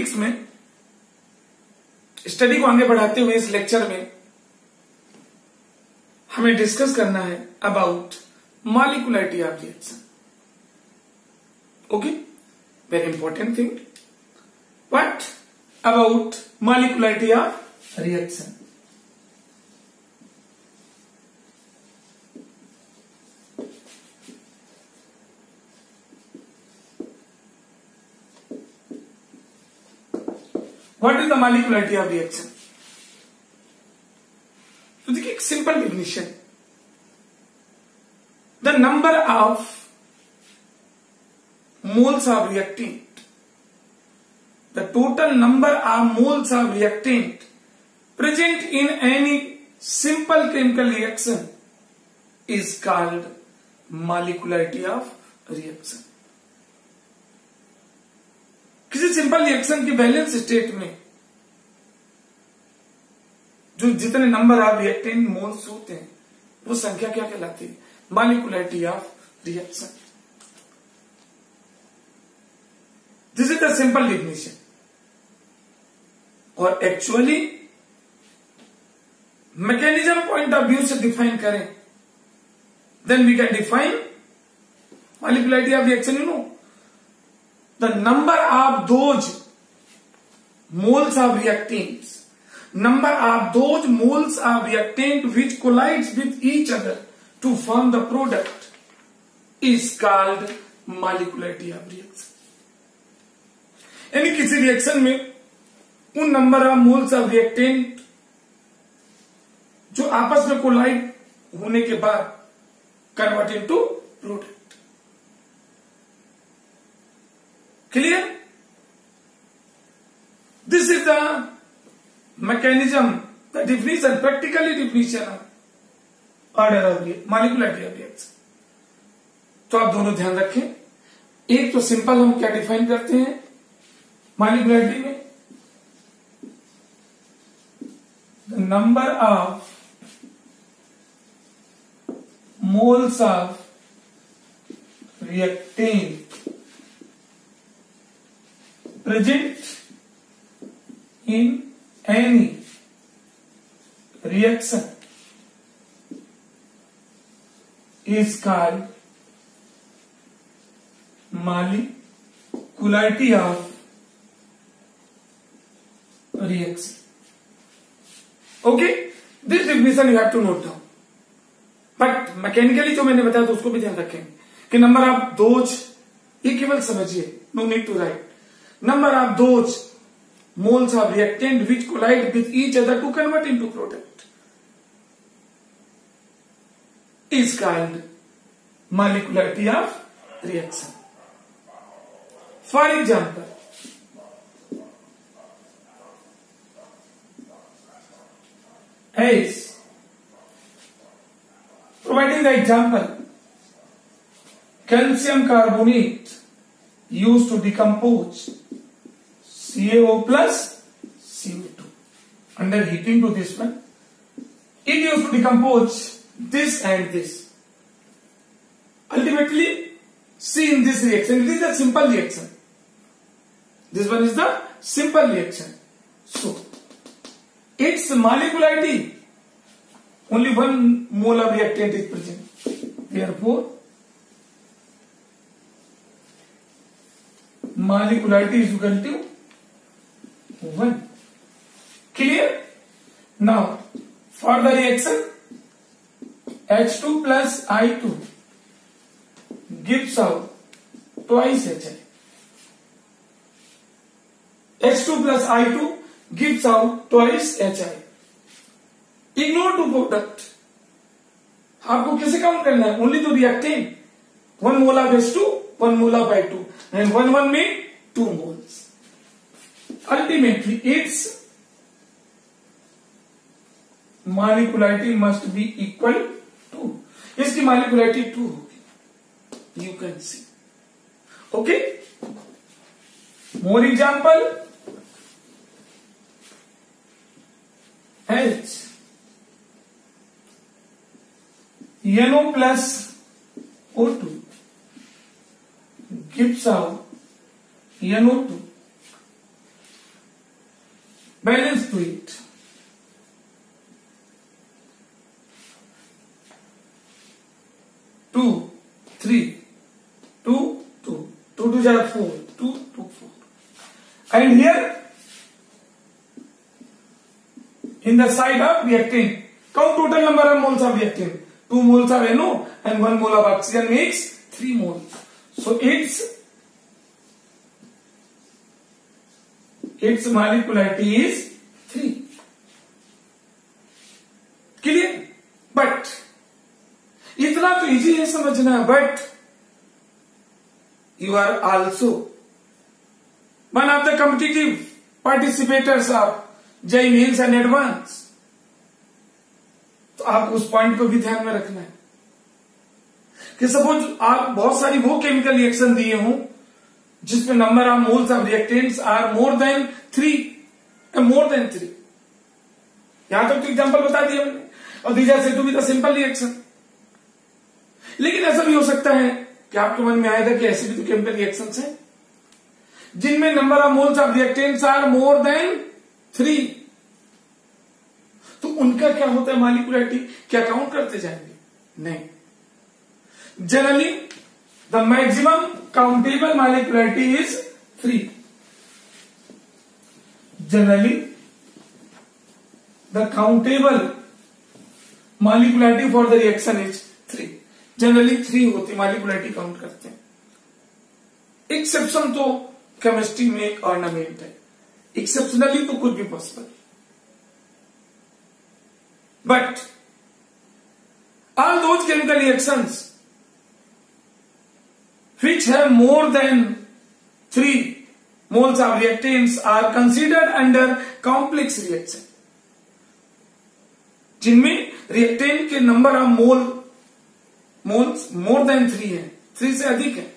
Mathematics में study को आगे बढ़ाते हुए इस लेक्चर में हमें डिस्कस करना है about molecularity of reaction. Okay, very important thing. What about molecularity of reaction? What is the molecularity of reaction? तो देखिए एक simple definition. The number of moles of reactant, the total number of moles of reactant present in any simple chemical reaction is called molecularity of reaction. किसी simple reaction की balance state में जो जितने number of reactant moles होते हैं वो संख्या क्या कहलाती है? Molecularity of reaction. This is the simple definition. और actually mechanism point of view से डिफाइन करें then we can define molecularity of reaction. You know the number of those moles of reactants, number of those moles of reactant which collides with each other to form the product is called molecularity of reaction. यानी किसी reaction में उन number of moles of reactant जो आपस में collide होने के बाद convert into product. Clear? This is the mechanism, the definition, practically definition of order of molecularity of reaction. तो आप दोनों ध्यान रखें. एक तो सिंपल हम क्या डिफाइन करते हैं मॉलिक्युलरिटी में? The number of moles of reactant present in any reaction is called molecularity of reaction. Okay, this definition you have to note down. But mechanically जो मैंने बताया तो उसको भी ध्यान रखेंगे कि नंबर ऑफ दोज, ये केवल समझिए, no need to write. Number of those moles of reactant which collide with each other to convert into product is called molecularity of reaction. For example, as providing the example, calcium carbonate used to decompose CaO plus CO2 under heating to this one. It used to decompose this and this. Ultimately, see in this reaction, it is a simple reaction. This one is the simple reaction. So, its molecularity, only one mole of reactant is present. Therefore, molecularity is equal to 1. Clear? Now, for the reaction, H2 plus I2 gives out twice HI. H2 plus I2 gives out twice HI. Ignore two product. आपको कैसे count करना है? Only to reactant. 1 mole of H2, 1 mole of I2, and 1 mean 2 moles. Ultimately, its molecularity must be equal to. इसकी molecularity 2 होगी. You can see. Okay? More example. H NO plus O2 gives out NO2 balance to it. Two three two two two two जार 4 2 2 4 and here in the side of reactant count total number of moles of reactant 2 moles of NO and 1 mole of oxygen makes 3 moles, so its molecularity is 3. Clear? But इतना तो easy है समझना, but you are also one of the competitive participators of JEE Mains and Advance, तो आप उस point को भी ध्यान में रखना है कि सपोज आप बहुत सारी वो केमिकल रिएक्शन दिए हों जिसमें number of moles of reactants are more than 3, यहां तक तो एग्जांपल बता दिया हमने, और these are said to be the simple reaction. लेकिन ऐसा भी हो सकता है कि आपके मन में आएगा कि ऐसे भी तो केमिकल रिएक्शंस हैं जिनमें number of moles of reactants are more than 3, तो उनका क्या होता है मॉलिक्यूलरिटी, क्या काउंट करते जाएंगे? नहीं, generally the maximum countable molecularity is 3। Generally the countable molecularity for the reaction is 3। Generally 3 होती मॉलिक्यूलरिटी काउंट करते हैं। एक्सेप्शन तो केमिस्ट्री में एक ऑर्नामेंट है, एक्सेप्शनली तो कुछ भी possible, but all those chemical reactions which have more than 3 moles of reactants are considered under complex reaction, जिनमें रिएक्टेंट के number of moles more than 3 है, 3 से अधिक है,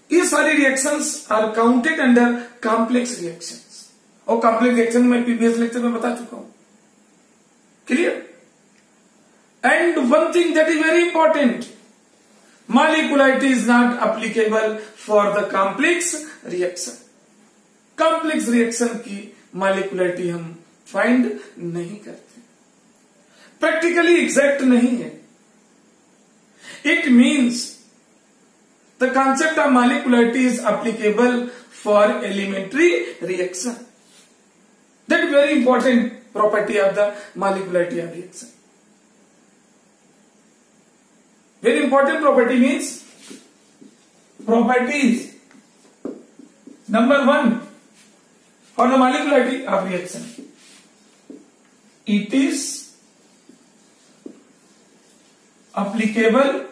ये सारी reactions are counted under complex reactions. और कॉम्प्लेक्स रिएक्शन में प्रीवियस लेक्चर में बता चुका हूं। Clear? And one thing that is very important, molecularity is not applicable for the complex reaction. Complex reaction की molecularity हम find नहीं करते, practically exact नहीं है। It means the concept of molecularity is applicable for elementary reaction. That is very important property of the molecularity of reaction. Very important property means properties number 1 for the molecularity of reaction. It is applicable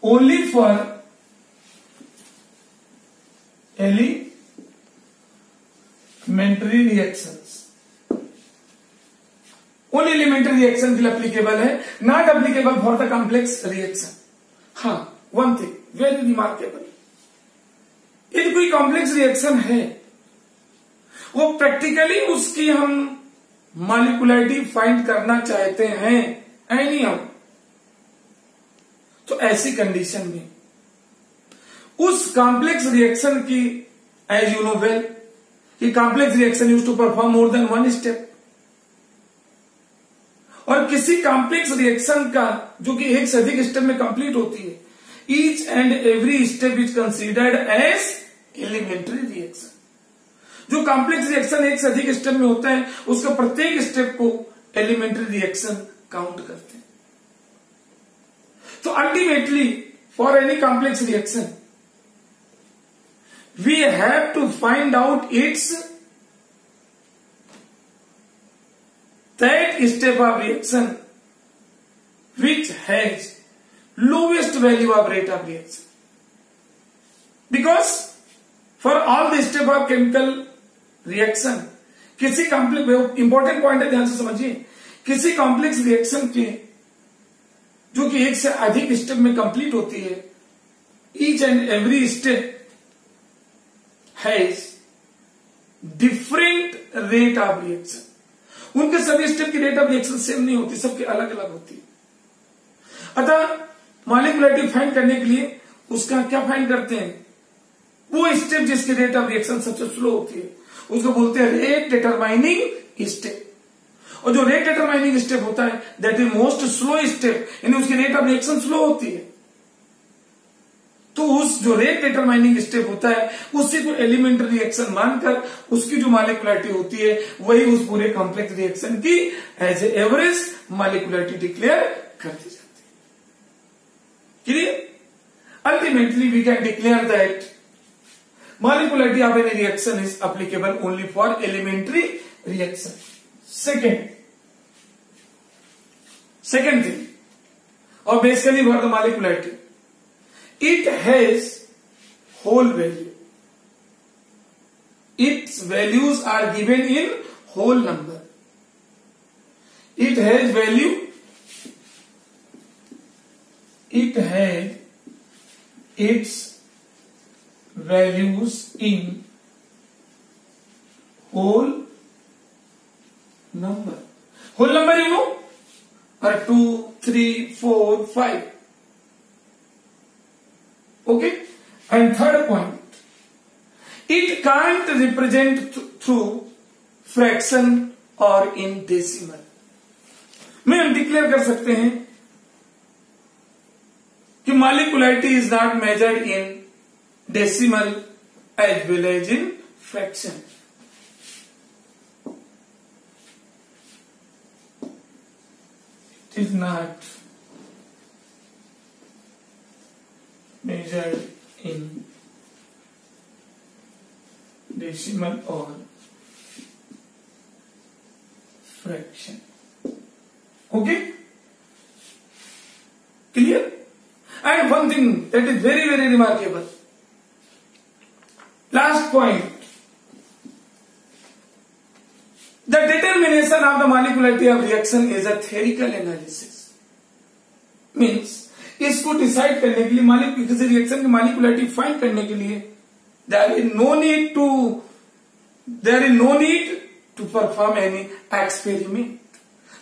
only for elementary reactions. Only elementary reaction के लिए applicable है, not applicable for the complex reaction. हाँ, one thing very remarkable, यदि कोई complex reaction है वो practically उसकी हम मॉलिक्यूलरिटी फाइंड करना चाहते हैं एनी हाउ, तो ऐसी कंडीशन में उस कॉम्प्लेक्स रिएक्शन की, एज यू नो वेल, कि complex reaction use to perform more than 1 step, और किसी कॉम्प्लेक्स रिएक्शन का जो कि एक से अधिक स्टेप में कंप्लीट होती है, each and every step is considered as elementary reaction. जो कॉम्प्लेक्स रिएक्शन एक से अधिक स्टेप में होता है उसका प्रत्येक स्टेप को एलिमेंट्री रिएक्शन काउंट करते हैं। तो ultimately for any complex reaction we have to find out its that step of reaction which has lowest value of rate of reaction, because for all the step of chemical reaction किसी complex, important point है, ध्यान से समझिए, किसी complex reaction के जो कि एक से अधिक स्टेप में कंप्लीट होती है, each and every step has different rate of reaction. उनके सभी स्टेप की रेट ऑफ रिएक्शन सेम नहीं होती, सबके अलग अलग होती है। अतः मॉलिक्यूलरिटी फाइंड करने के लिए उसका क्या फाइंड करते हैं, वो स्टेप जिसकी रेट ऑफ रिएक्शन सबसे स्लो होती है उसको बोलते हैं रेट डिटरमाइनिंग स्टेप। और जो रेट डिटरमाइनिंग स्टेप होता है that is most slow step, यानी उसकी रेट ऑफ रिएक्शन स्लो होती है। तो उस जो रेट डिटरमाइनिंग स्टेप होता है उसी को एलिमेंट्री रिएक्शन मानकर उसकी जो मॉलिक्युलरिटी होती है वही उस पूरे कॉम्प्लेक्स रिएक्शन की as a average molecularity declare कर दी जाती है। Clear? Ultimately we can declare that molecularity of any reaction is applicable only for elementary reaction. Second thing, or basically for the molecularity, it has whole value. Its values are given in whole number. It has value. It has its values in whole number. Whole number you know are 2, 3, 4, 5. Okay? And third point, it can't represent through fraction or in decimal. में हम declare कर सकते हैं कि molecularity is not measured in decimal as well as in fraction. It is not measured in decimal or fraction. Okay? Clear? And one thing that is very, very remarkable. Last point, the determination of the molecularity of reaction is a theoretical analysis. Means इसको decide करने के लिए किसी reaction की मॉलिक्युलरिटी find करने के लिए there is no need to perform any experiment.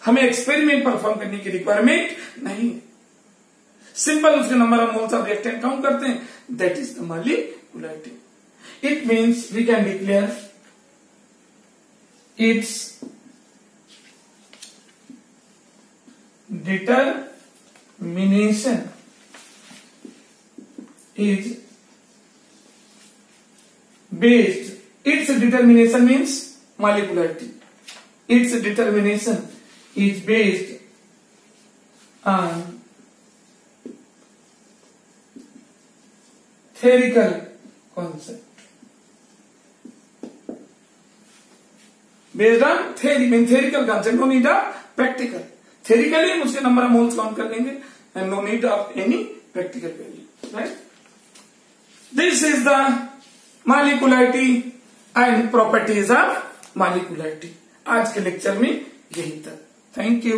हमें एक्सपेरिमेंट परफॉर्म करने की रिक्वायरमेंट नहीं है। सिंपल उसके number of moles of reactant count करते हैं, that is the molecularity. It means we can declare its determination is based. Its determination means molecularity. Its determination is based on theoretical concept. Based on theory, mean theoretical concept, no need of practical. Theoretically हम उसके number of moles count कर लेंगे and no need of any practical value. Right? This is the molecularity and properties of molecularity. आज के lecture में यही था. Thank you.